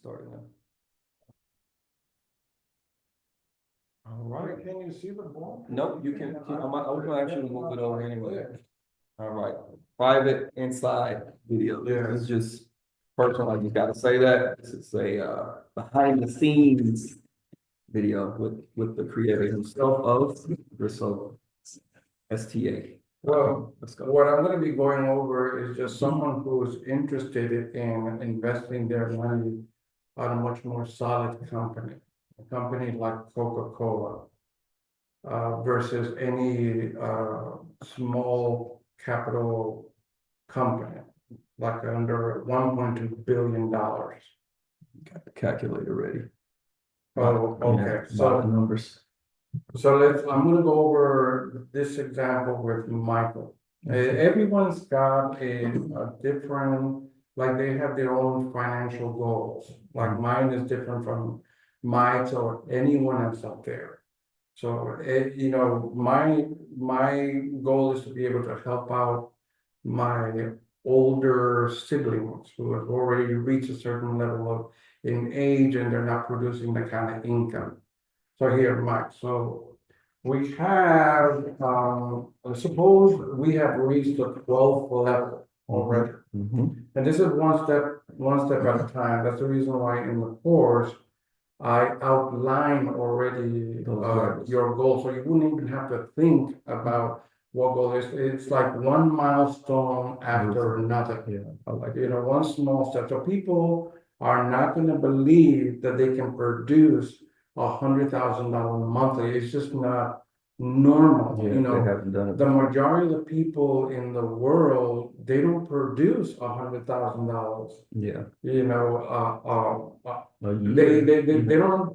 started now. All right. Can you see the ball? Nope, you can, I was gonna actually move it over anyway. All right, private inside video. This is just personal, I just gotta say that. This is a behind the scenes video with the creator himself of Gryso STA. Well, let's go. what I'm gonna be going over is just someone who's interested in investing their money on a much more solid company. A company like Coca-Cola versus any small capital company, like under $1.2 billion. Got the calculator ready. Oh, okay. So the numbers. So I'm gonna go over this example with Michael. Everyone's got a different, like they have their own financial goals. Like mine is different from Mike's or anyone else out there. So, you know, my goal is to be able to help out my older siblings who have already reached a certain level of in age and they're not producing the kind of income. So here, Mike, so we have, suppose we have reached the 12th level already. And this is one step at a time. That's the reason why in the course, I outline already your goal. So you wouldn't even have to think about what goal is. It's like one milestone after another. Yeah, I like you know, one small step. So people are not going to believe that they can produce $100,000 monthly. It's just not normal. Yeah, you know, they haven't done it. the majority of the people in the world, they don't produce $100,000. Yeah. You know,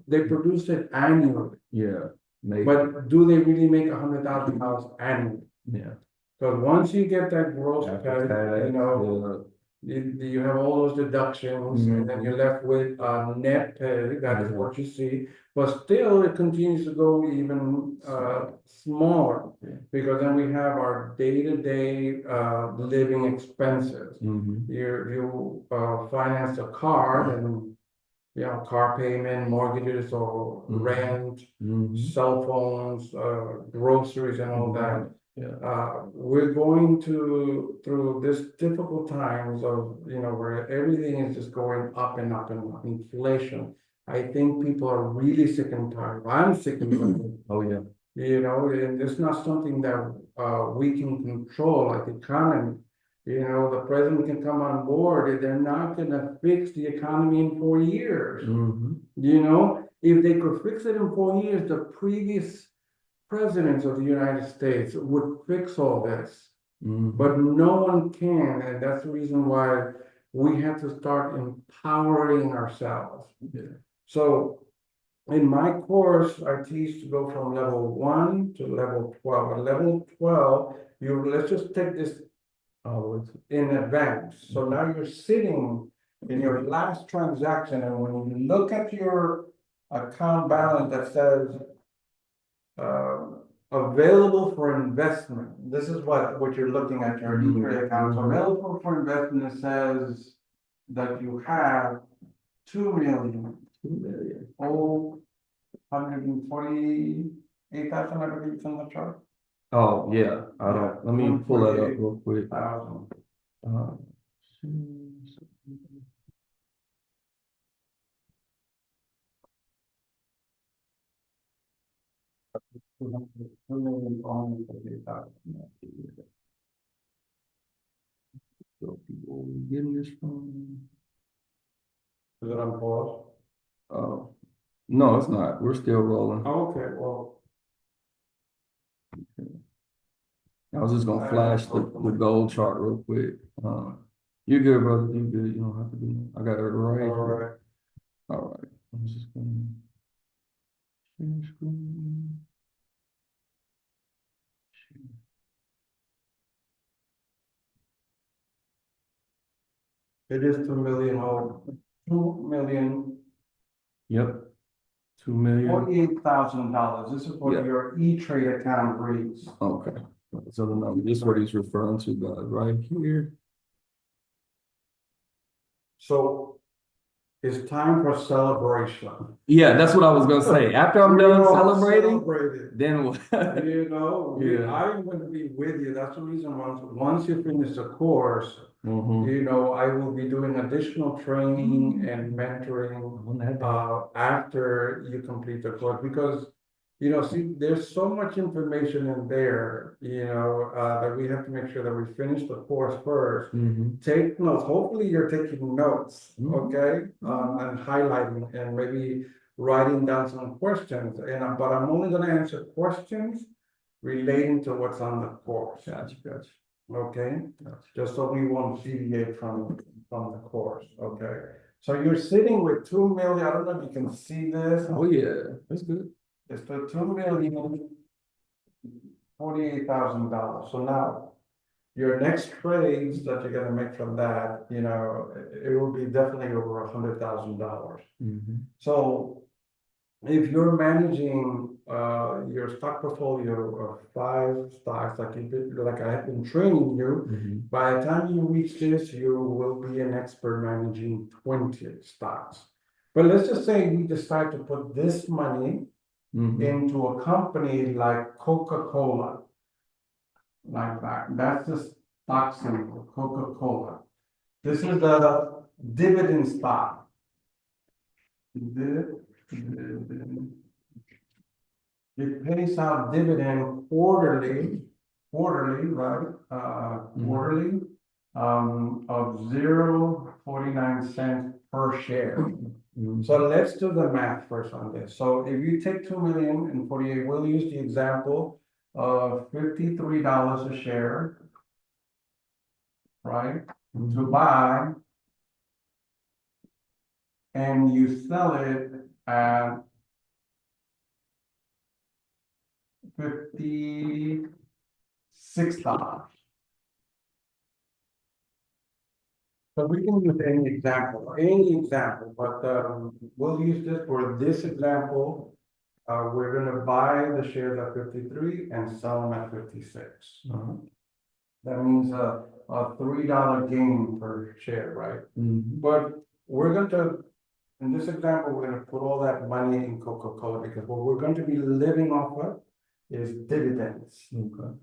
they produce it annually. Yeah. Maybe. But do they really make $100,000 annually? Yeah. Because once you get that gross pay, you know, you have all those deductions, and then you're left with net pay. That is what you see. But still, it continues to go even smaller, because then we have our day-to-day living expenses. You finance a car, and you know, car payment, mortgages, or rent, cell phones, groceries, and all that. We're going through this difficult times of, you know, where everything is just going up and up and up. Inflation. I think people are really sick and tired. I'm sick and tired. Oh yeah. You know, and it's not something that we can control, like the economy. You know, the president can come on board, and they're not going to fix the economy in 4 years. You know, if they could fix it in 4 years, the previous presidents of the United States would fix all this. But no one can, and that's the reason why we have to start empowering ourselves. So in my course, I teach to go from level 1 to level 12. At level 12, let's just take this in advance. So now you're sitting in your last transaction, and when you look at your account balance that says available for investment, this is what you're looking at your E-Trade account. So available for investment, it says that you have 2 million. 148,000, I believe it's on the chart. Oh yeah, I don't. Let me pull that up real quick. So people getting this from? Is it on pause? Oh, no, it's not. We're still rolling. Oh, okay, well. I was just gonna flash the gold chart real quick. You're good, brother. You're good. You don't have to do that. I got it right. All right. All right. I'm just gonna share screen. It is 2 million, 2 million. Yep. 2 million. $48,000. This is what your E-Trade account reads. Okay. So the number, this is what he's referring to, guys, right here. So it's time for celebration. Yeah, that's what I was gonna say. After I'm We done all celebrating, celebrate it. then what? Yeah. I'm going to be with you. That's the reason once you finish the course, Mhm. I will be doing additional training and mentoring after you complete the course because, see, there's so much information in there, that we have to make sure that we finish the course first. Mhm. Take notes. Hopefully, you're taking notes, Mhm. okay, and highlighting and maybe writing down some questions. But I'm only going to answer questions relating to what's on the course. Gotcha, gotcha. Okay, Gotcha. just so we won't deviate from the course. Okay, so you're sitting with 2 million. I don't know if you can see this. Oh, yeah, that's good. It's the $2,048,000. So now your next trades that you're gonna make from that, it will be definitely over $100,000. Mhm. So if you're managing your stock portfolio of 5 stocks, like I have been training you, Mhm. by the time you reach this, you will be an expert managing 20 stocks. But let's just say we decide to put this money Mhm. into a company like Coca-Cola, like that. That's the stock symbol, Coca-Cola. This is the dividend stock. Dividend. It pays out dividend quarterly, right? Quarterly, of 0.49 per share. Mhm. So let's do the math first on this. So if you take 2,048,000, we'll use the example of $53 a share, right? To buy, and you sell it at $56. So we can use any example, but we'll use this for this example. We're gonna buy the shares at 53 and sell them at 56. That means a $3 gain per share, right? Mhm. But in this example, we're gonna put all that money in Coca-Cola because what we're going to be living off of is dividends. Okay.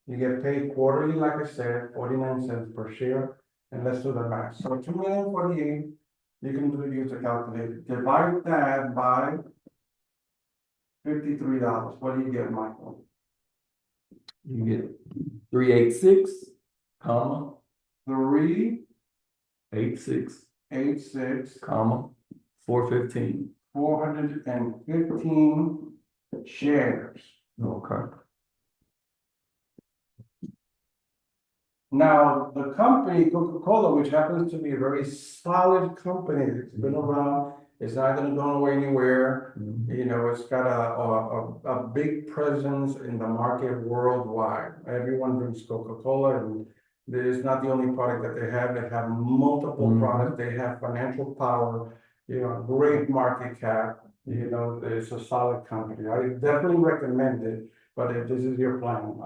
You get paid quarterly, like I said, 49 cents per share. And let's do the math. So 2,048,000, you can use the calculator. Divide that by $53. What do you get, Michael? You get 386, comma, 386, 86, comma, 415. 415 shares. Okay. Now, the company, Coca-Cola, which happens to be a very solid company, it's been around, it's not gonna go anywhere. It's got a big presence in the market worldwide. Everyone drinks Coca-Cola, and it's not the only product that they have. They have multiple products. They have financial power, great market cap. It's a solid company. I definitely recommend it. But if this is your plan,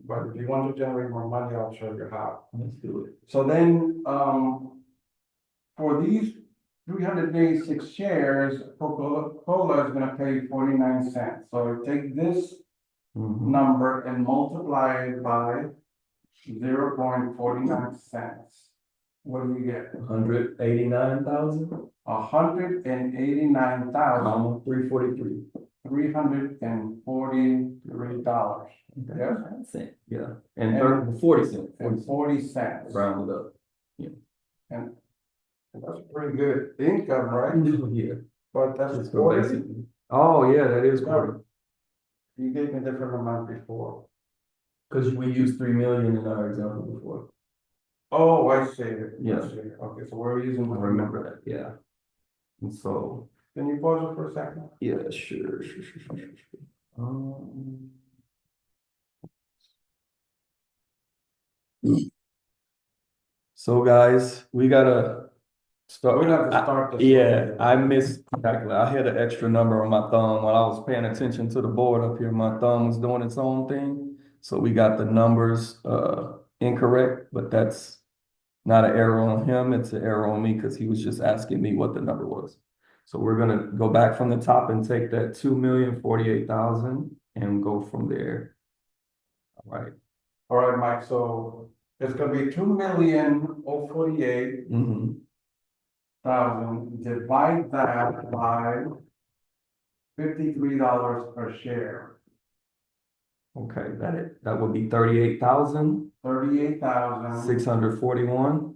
but if you want to generate more money, I'll show you how. Let's do it. So then, for these 386 shares, Coca-Cola is gonna pay 49 cents. So take this number and multiply it by 0.49 cents. What do you get? 189,000, 189,000, 343. $343. Yes? That's it. Yeah. And 40 cents. And 40 cents. Round it up. And that's pretty good income, right? Yeah. But that's Just quarterly. basically. Oh, yeah, that is quarterly. You gave me a different amount before. Because we used 3 million in our example before. Oh, I see. Yeah. I see. Okay, so we're using. I remember that, yeah. And so, Can you pause it for a second? yeah, sure. So guys, we gotta start. We're gonna have to start this. Yeah, I miscalculated. I had an extra number on my thumb while I was paying attention to the board up here. My thumb was doing its own thing. So we got the numbers incorrect, but that's not an error on him, it's an error on me because he was just asking me what the number was. So we're gonna go back from the top and take that 2,048,000 and go from there. All right. All right, Mike, so it's gonna be 2,048,000, divide that by $53 per share. Okay, that would be 38,000, 38,641.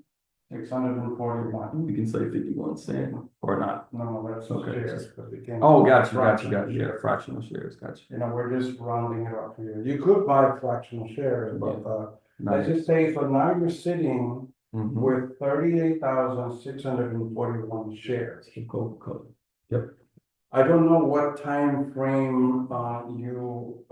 641. We can say 51 cent or not. No, that's Okay. shares, because we can't. Oh, got you. Fractional Yeah, shares. fractional shares, got you. You know, we're just rounding it up here. You could buy fractional shares, but, let's Nice. just say, so now you're sitting Mhm. with 38,641 shares. Cool. Yep. I don't know what time frame you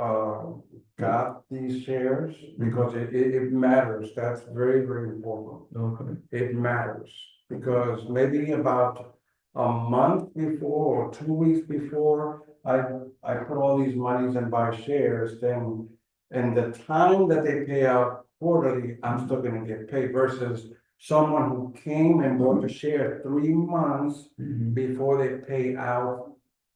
got these shares, because it matters. That's very, very important. Okay. It matters, because maybe about a month before or 2 weeks before I put all these monies and buy shares, then and the time that they pay out quarterly, I'm still gonna get paid, versus someone who came and bought the share 3 months before they pay out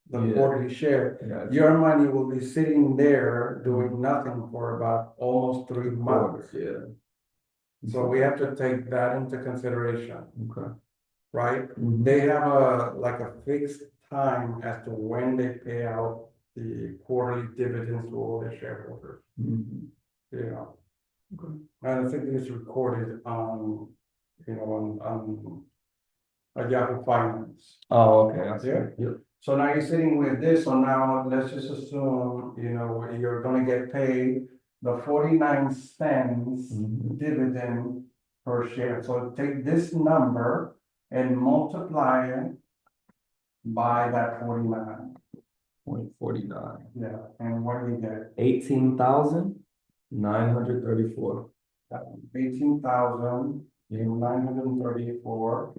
the quarterly share. Yeah. Your money will be sitting there doing nothing for about almost 3 months. Yeah. So we have to take that into consideration, Okay. right? They have like a fixed time as to when they pay out the quarterly dividends to all their shareholders. Yeah. Okay. And I think it's recorded on, on Yahoo Finance. Oh, okay. I see. Yeah. Yep. So now you're sitting with this, so now let's just assume, you're gonna get paid the 49 cents dividend per share. So take this number and multiply it by that 49. 0.49. Yeah, and what do you get? 18,934. 18,934.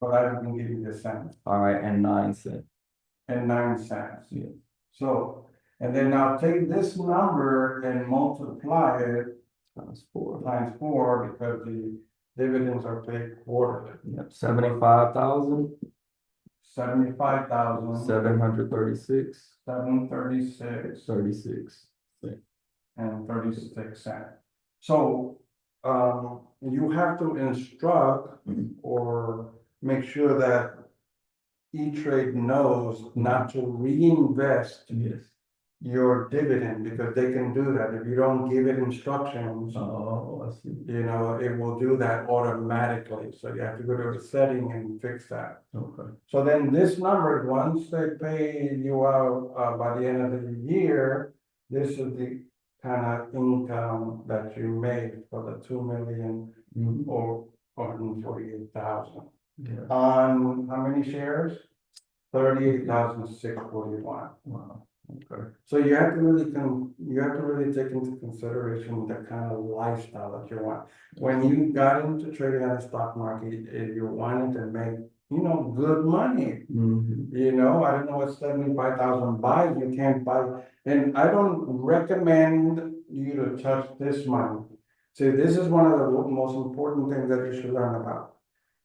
But I didn't give you the cents. All right, and 9 cents. And 9 cents. Yeah. So, and then now take this number and multiply it Times 4. because the dividends are paid quarterly. Yep. 75,000. 75,000. 736. 736. 36. And 36 cents. So, you have to instruct or make sure that E-Trade knows not to reinvest your dividend, because they can do that. If you don't give it instructions, Oh, I see. it will do that automatically. So you have to go to the setting and fix that. Okay. So then this number, once they pay you out by the end of the year, this is the kind of income that you made for the 2,048,000. Yeah. On how many shares? 38,641. Wow. Okay. So you have to really take into consideration the kind of lifestyle that you want. When you got into trading on the stock market, if you wanted to make, good money, I don't know what 75,000 buys, you can't buy. And I don't recommend you to touch this money. See, this is one of the most important things that you should learn about.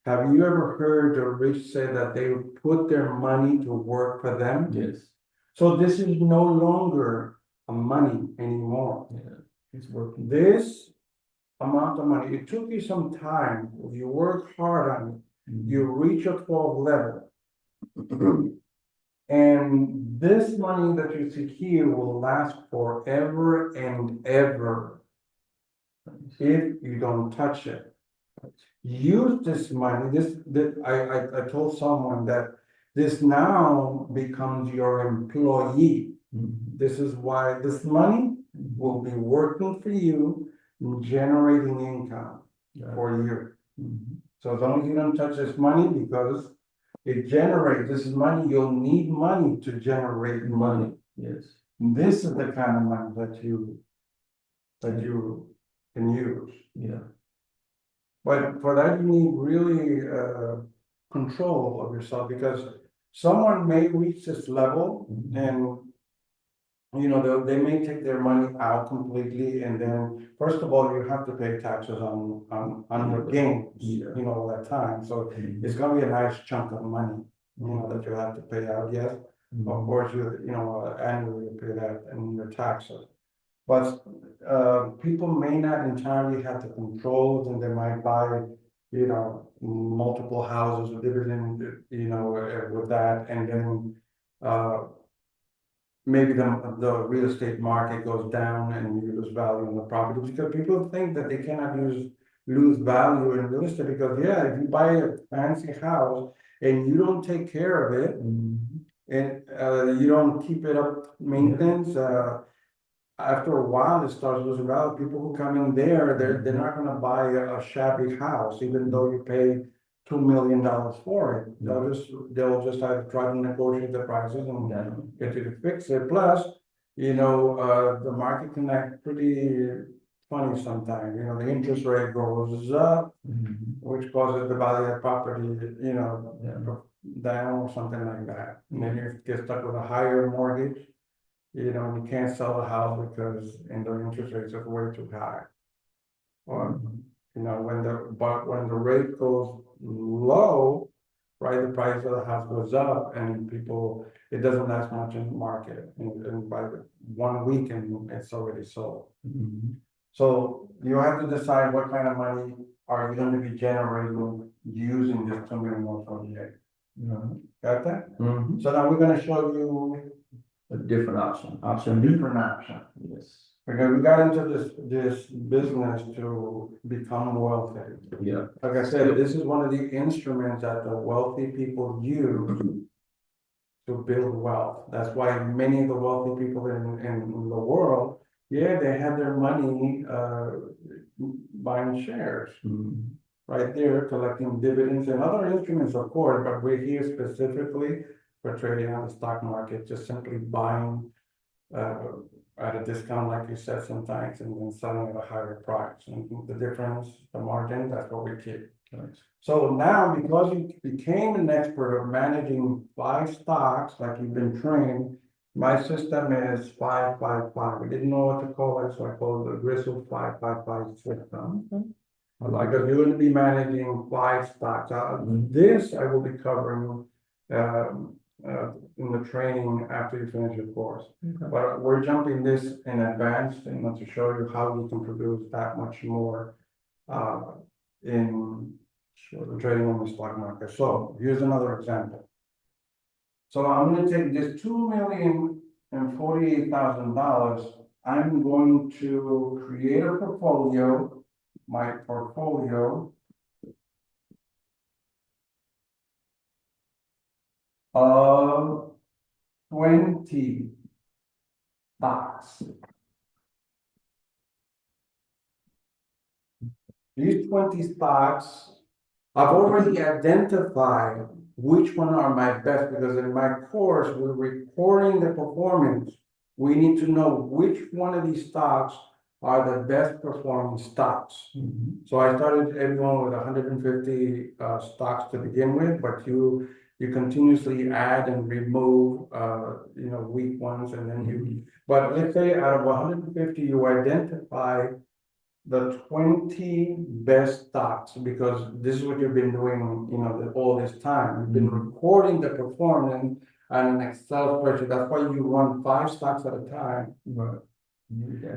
Have you ever heard the rich say that they would put their money to work for them? Yes. So this is no longer a money anymore. Yeah. It's working. This amount of money, it took you some time. If you work hard on it, you reach a 12 level. And this money that you see here will last forever and ever if you don't touch it. Use this money. I told someone that this now becomes your employee. This is why this money will be working for you, generating income for you. So as long as you don't touch this money, because it generates, this is money, you'll need money to generate money. Yes. This is the kind of money that you can use. Yeah. But for that, you need really control of yourself, because someone may reach this level and they may take their money out completely, and then, first of all, you have to pay taxes on your gains, all that time, so it's gonna be a nice chunk of money, that you have to pay out, yes. Of course, annually you pay that in your taxes. But, people may not entirely have the controls, and they might buy, multiple houses with dividend, with that, and then, maybe the real estate market goes down and you lose value in the property, because people think that they cannot lose value in real estate, because if you buy a fancy house and you don't take care of it, and you don't keep it up maintenance, after a while it starts losing value. People who come in there, they're not gonna buy a shabby house, even though you pay $2 million for it. They'll just either try to negotiate the prices and get you to fix it. Plus, the market can act pretty funny sometimes. The interest rate goes up, which causes the value of the property, down or something like that. And then you get stuck with a higher mortgage. You can't sell the house because the interest rates are way too high. Or, when the rate goes low, right, the price of the house goes up, and it doesn't last much in the market, and by 1 week and it's already sold. So you have to decide what kind of money are you going to be generating using this 2,148. Got that? So now we're going to show you a different option. a different option. Yes. Because we got into this business to become wealthy. Yeah. Like I said, this is one of the instruments that the wealthy people use to build wealth. That's why many of the wealthy people in the world, they have their money buying shares. Right there, collecting dividends and other instruments, of course, but we're here specifically for trading on the stock market, just simply buying at a discount, like you said, sometimes, and then selling at a higher price. And the difference, the margin, that's what we keep. Nice. So now, because you became an expert of managing 5 stocks, like you've been trained, my system is 5-5-5. We didn't know what to call it, so I called it the Gryso 5-5-5 system. Because you're going to be managing 5 stocks. This I will be covering in the training after you finish your course. But we're jumping this in advance, to show you how you can produce that much more in trading on the stock market. So here's another example. So I'm going to take this $2,048,000. I'm going to create a portfolio. My portfolio of 20 stocks. These 20 stocks, I've already identified which one are my best, because in my course, we're recording the performance. We need to know which one of these stocks are the best performing stocks. So I started everyone with 150 stocks to begin with, but you continuously add and remove weak ones, and then but let's say out of 150 you identify the 20 best stocks, because this is what you've been doing all this time. You've been recording the performance on an Excel spreadsheet. That's why you run 5 stocks at a time. Right.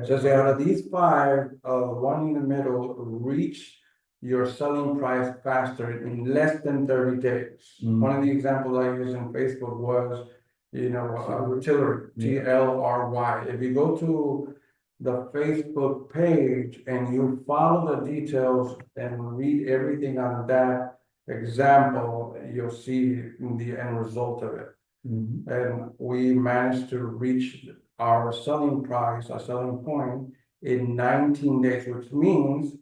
So say out of these 5, one in the middle reach your selling price faster in less than 30 days. One of the examples I used in Facebook was, Tillery, TLRY. If you go to the Facebook page and you follow the details and read everything on that example, you'll see the end result of it. And we managed to reach our selling price, our selling point, in 19 days, which means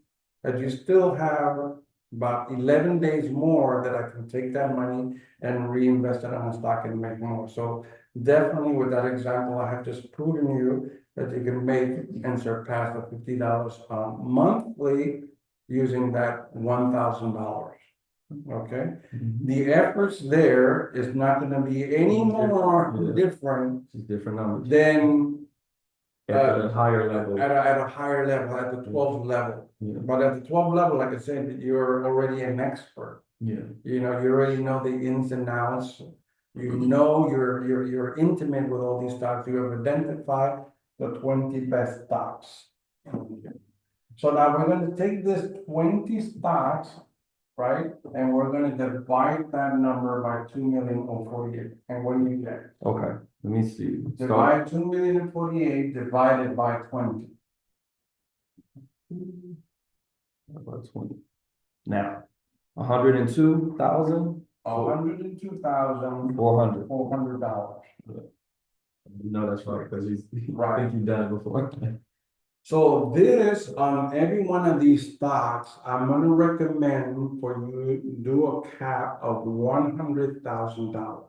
that you still have about 11 days more that I can take that money and reinvest it on a stock and make more. So definitely with that example, I have just proven you that you can make and surpass the $50 monthly using that $1,000. Okay, the efforts there is not going to be any more different numbers than at the higher level. at a higher level, at the 12th level. Yeah, But at the 12th level, like I said, you're already an expert. yeah, You know, you already know the ins and outs. You know, you're intimate with all these stocks. You have identified the 20 best stocks. So now we're going to take this 20 stocks, right? And we're going to divide that number by 2,048. And what do you get? okay, let me see. Divide 2,048 divided by 20. About 20. Now, 102,000, $102,400. 400. You know that's right, because I Right. think you've done it before. So this, on every one of these stocks, I'm gonna recommend for you to do a cap of $100,000.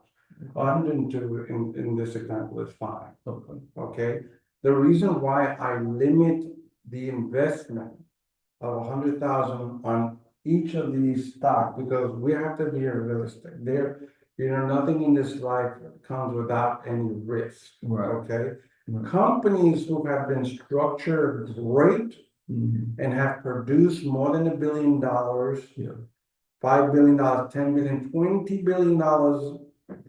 102 in this example is fine, Okay. okay? The reason why I limit the investment of 100,000 on each of these stocks, because we have to be realistic. Nothing in this life comes without any risk, Right. okay? Right. Companies who have been structured great Mhm. and have produced more than $1 billion, Yeah. $5 billion, $10 billion, $20 billion,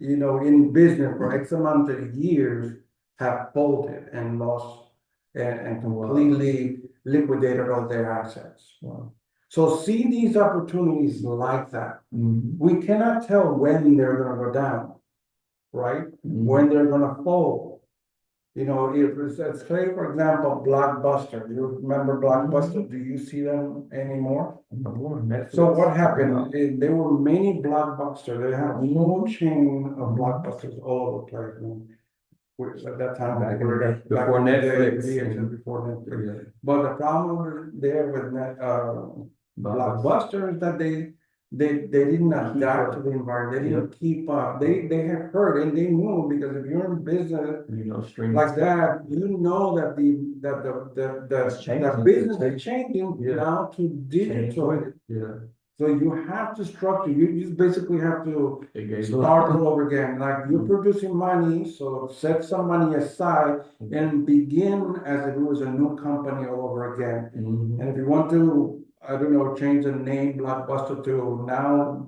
in business for X amount of years have folded and lost and completely liquidated all their assets. Wow. So see these opportunities like that. Mhm. We cannot tell when they're gonna go down, right? Mhm. When they're gonna fold. If it's, let's say, for example, Blockbuster, you remember Blockbuster, do you see them anymore? No more Netflix. So what happened, Yeah. there were many Blockbusters, they had a whole chain of Mhm. Blockbusters all over the place, man. Which at that time, Back in the were day, back before in the day, Netflix VHS and- before Netflix. Yeah. But the problem there with Blockbuster is that they didn't adapt to the environment, they didn't keep up, they have heard and they knew, because if you're in business Streaming like that, you know that It's changing. the business is changing Yeah. now to digital. Yeah. So you have to structure, you basically have to It gave start up. all over again, like you're Mhm. producing money, so set some money aside and begin as if it was a new company all over again. Mhm. And if you want to, I don't know, change the name Blockbuster to now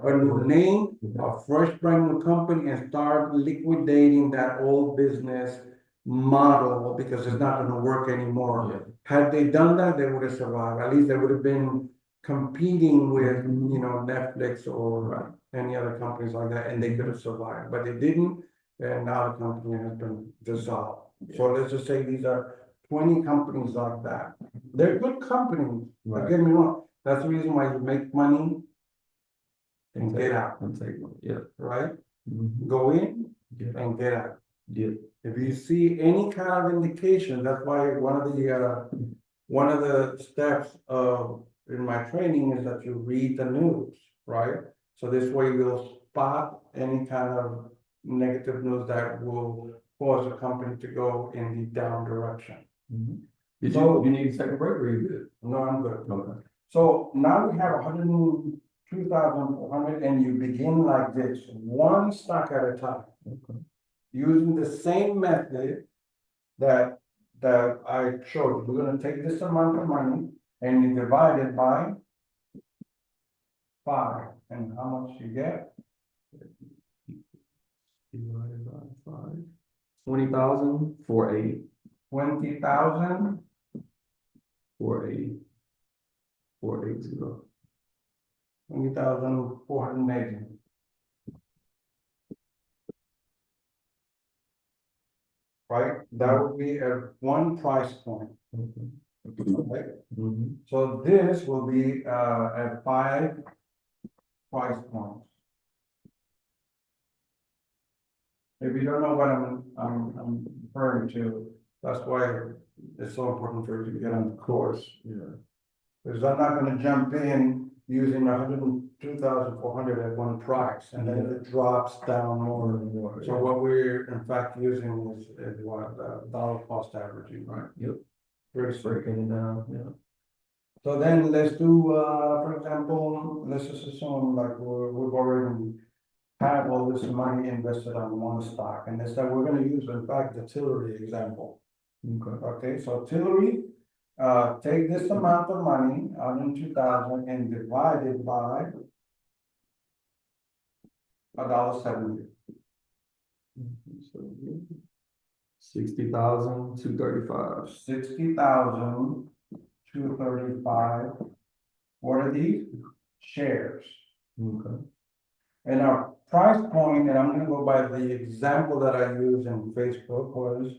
a new name, a fresh brand new company, and start liquidating that old business model because it's not gonna work anymore. Yeah. Had they done that, they would have survived. At least they would have been competing with, Mhm. Netflix or Right. any other companies like that, and they could have survived, but they didn't. And now the company has been dissolved. So let's just say these are 20 companies like that. They're good companies, don't Right. get me wrong. That's the reason why you make money and get out, And take one. Yeah. right? Mhm. Go in Yeah. and get out. Yeah. If you see any kind of indication, that's why one of the steps in my training is that you read the news, right? So this way you'll spot any kind of negative news that will cause a company to go in the down direction. Mhm. Did So- you need to take a break or you good? No, I'm good. Okay. So now we have 102,400, and you begin like this, one stock at a time, Okay. using the same method that I showed you. We're gonna take this amount of money and you divide it by 5, and how much you get? Divided by 5. 20,000, 480. 20,000, 480. 480. 20,480. Right? That would be at one price point. Okay. Right? Mhm. So this will be at 5 price points. If you don't know what I'm referring to, that's why it's so important for you to get on the course. Yeah. Because I'm not gonna jump in using 102,400 at one price, and then it drops down more. So what we're in fact using is what, dollar cost averaging, right? Yep. Very simple. Breaking it down, yeah. So then let's do, for example, let's just assume like we've already have all this money invested on one stock, and it's that we're gonna use, in fact, the Tillery example. Okay. Okay, so Tillery, take this amount of money, 102,000, and divide it by $1.70. So 60,235. 60,235. What are these? Shares. Okay. And our price point, and I'm gonna go by the example that I used in Facebook, was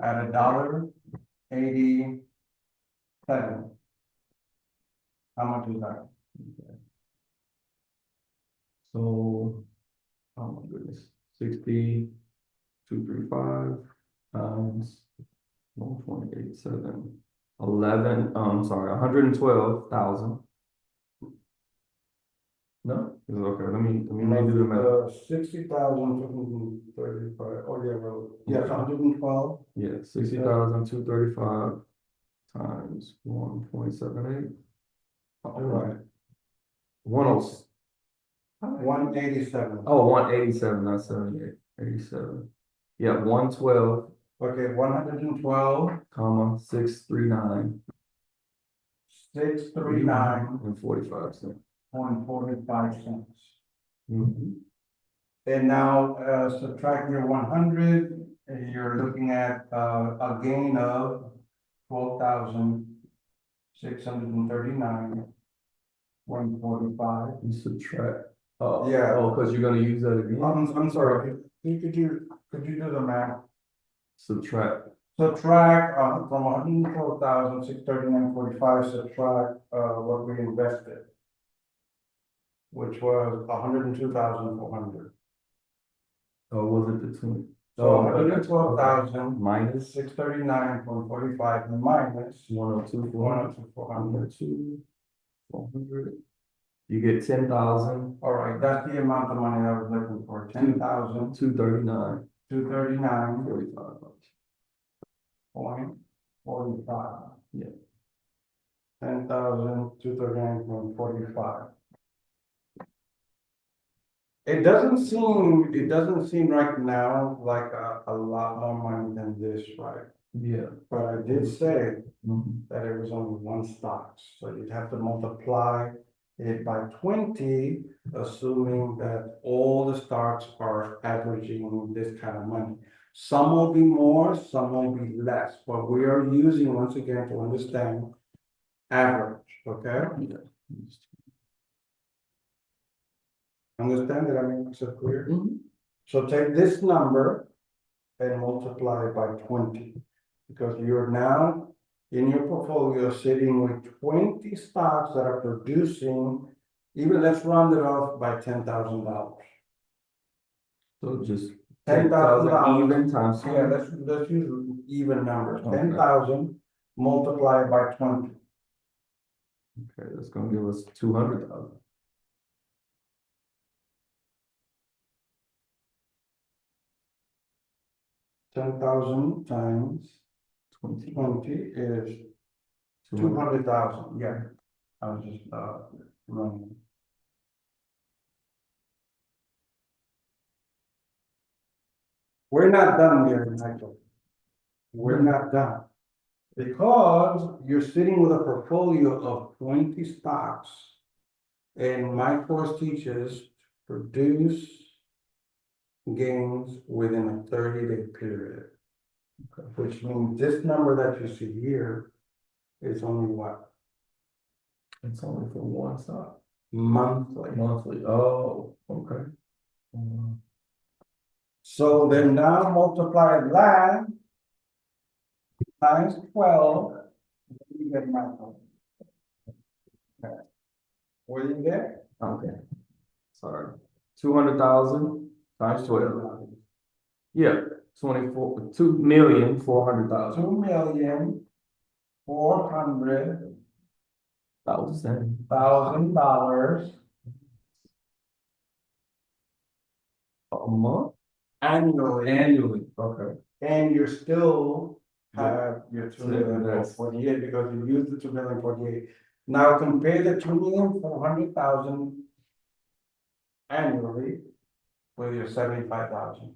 at $1.87. How much is that? So, oh my goodness, 60,235 times 1.87, 112,000. No, it's okay. Let me redo the math. 60,235. Oh, yeah, well, yes, 112. Yeah, 60,235 times 1.78. All right. 187. Oh, 187, not 78. 87. Yeah, 112, Okay, 112, comma, 639. 639 and 45 cents. point 45 cents. Mhm. And now, subtract your 100, and you're looking at, a gain of 12,639, 145. You subtract. Oh, Yeah. oh, because you're gonna use that again? I'm sorry, could you do the math? Subtract. Subtract, from 112,639.45, subtract, what we invested, which was 102,400. Oh, was it the 20? So Oh, 112,000 minus 639.45 minus 102, 102,400. 400. You get 10,000. All right, that's the amount of money I was looking for, 10,000, 239. 239 45 bucks. point 45. Yeah. 10,239.45. It doesn't seem right now like a lot more money than this, right? Yeah. But I did say Mhm. that it was only one stock, so you'd have to multiply it by 20, assuming that all the stocks are averaging this kind of money. Some will be more, some will be less, but we are using, once again, to understand average, okay? Yeah. Understand that I make myself clear? Mhm. So take this number and multiply it by 20, because you're now in your portfolio sitting with 20 stocks that are producing, even let's round it off by $10,000. So just $10,000 even times. Yeah, let's use even numbers. Okay. 10,000 multiplied by 20. Okay, that's gonna give us 200,000. 10,000 times 20. 20 is 200,000. Yeah, I was just running. We're not done here, Michael. We're not done. Because you're sitting with a portfolio of 20 stocks, and my course teaches produce gains within a 30-day period. Okay. Which means this number that you see here is only what? It's only for one stock. Monthly. Monthly. Oh, okay. So then now multiply that times 12. What do you get, Michael? Okay. What do you get? Okay. Sorry. 200,000 times 12. Yeah, 2,400,000. $2,400,000 A month? annually. Okay. And you still Yeah. have your So 2,048,000 because you used the 2,048,000. Now compare the 2,400,000 annually with your 75,000.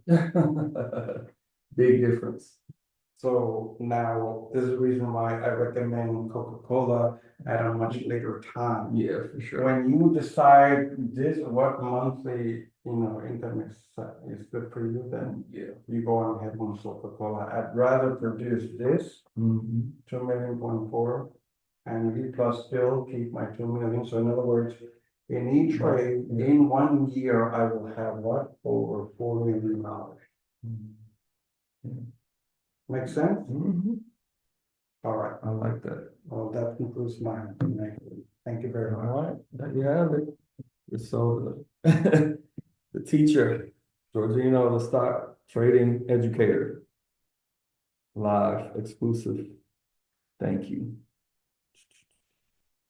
Big difference. So now, this is the reason why I recommend Coca-Cola at a much later time. Yeah, for sure. When you decide this, what monthly, income is good for you, then Yeah. you go on ahead with Coca-Cola. I'd rather produce this, Mhm. 2.4 million, and B plus still keep my 2 million. So in other words, in each trade, Yeah. in 1 year, I will have what? Over $4 million. Mhm. Make sense? Mhm. All right. I like that. Well, that concludes my, thank you very All much. right, there you have it. So the, the teacher, Georgino, the stock trading educator. Live, exclusive. Thank you.